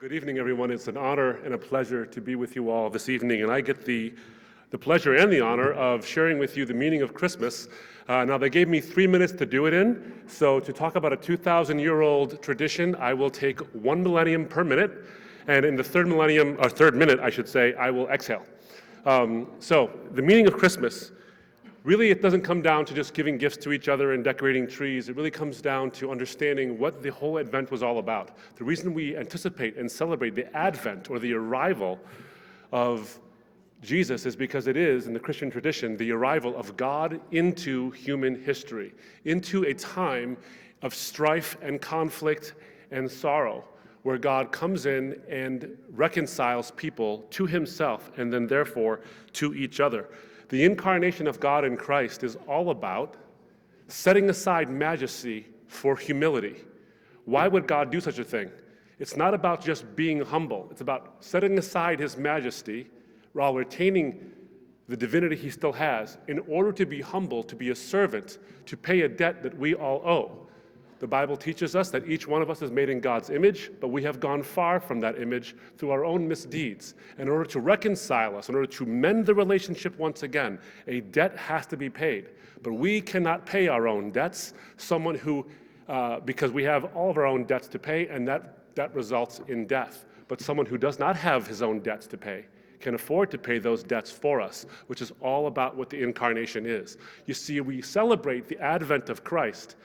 Good evening, everyone. It's an honor and a pleasure to be with you all this evening, and I get the pleasure and the honor of sharing with you the meaning of Christmas. Now, they gave me 3 minutes to do it in, so to talk about a 2,000-year-old tradition, I will take 1 millennium per minute, and in the third minute, I should say, I will exhale. So, the meaning of Christmas. Really, it doesn't come down to just giving gifts to each other and decorating trees. It really comes down to understanding what the whole Advent was all about. The reason we anticipate and celebrate the Advent, or the arrival of Jesus, is because it is, in the Christian tradition, the arrival of God into human history, into a time of strife and conflict and sorrow, where God comes in and reconciles people to himself and then therefore to each other. The incarnation of God in Christ is all about setting aside majesty for humility. Why would God do such a thing? It's not about just being humble. It's about setting aside his majesty while retaining the divinity he still has in order to be humble, to be a servant, to pay a debt that we all owe. The Bible teaches us that each one of us is made in God's image, but we have gone far from that image through our own misdeeds. In order to reconcile us, in order to mend the relationship once again, a debt has to be paid. But we cannot pay our own debts. Someone who, because we have all of our own debts to pay, and that results in death. But someone who does not have his own debts to pay can afford to pay those debts for us, which is all about what the incarnation is. You see, we celebrate the advent of Christ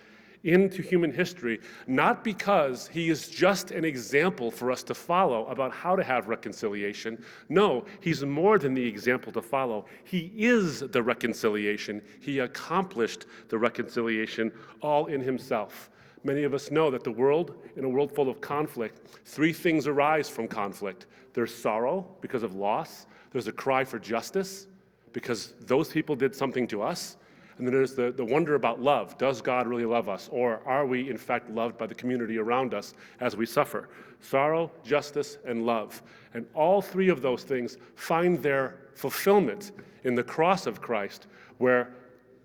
into human history, not because he is just an example for us to follow about how to have reconciliation. No, he's more than the example to follow. He is the reconciliation. He accomplished the reconciliation all in himself. Many of us know that the world, in a world full of conflict, 3 things arise from conflict. There's sorrow because of loss. There's a cry for justice because those people did something to us. And then there's the wonder about love. Does God really love us? Or are we, in fact, loved by the community around us as we suffer? Sorrow, justice, and love. And all 3 of those things find their fulfillment in the cross of Christ, where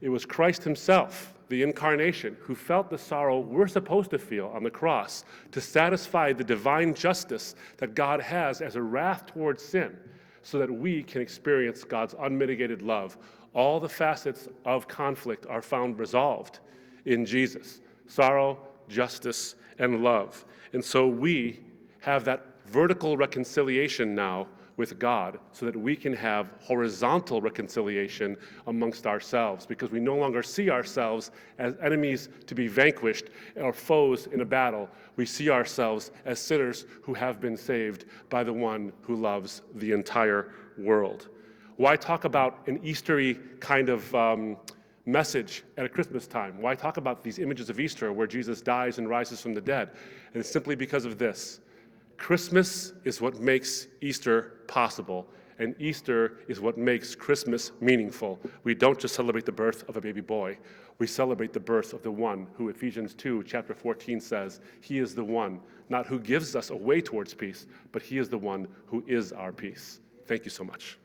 it was Christ himself, the incarnation, who felt the sorrow we're supposed to feel on the cross to satisfy the divine justice that God has as a wrath towards sin, so that we can experience God's unmitigated love. All the facets of conflict are found resolved in Jesus: sorrow, justice, and love. And so we have that vertical reconciliation now with God, so that we can have horizontal reconciliation amongst ourselves, because we no longer see ourselves as enemies to be vanquished or foes in a battle. We see ourselves as sinners who have been saved by the one who loves the entire world. Why talk about an Eastery kind of message at a Christmas time? Why talk about these images of Easter where Jesus dies and rises from the dead? And it's simply because of this. Christmas is what makes Easter possible, and Easter is what makes Christmas meaningful. We don't just celebrate the birth of a baby boy. We celebrate the birth of the one who, Ephesians 2, chapter 14 says, he is the one, not who gives us a way towards peace, but he is the one who is our peace. Thank you so much.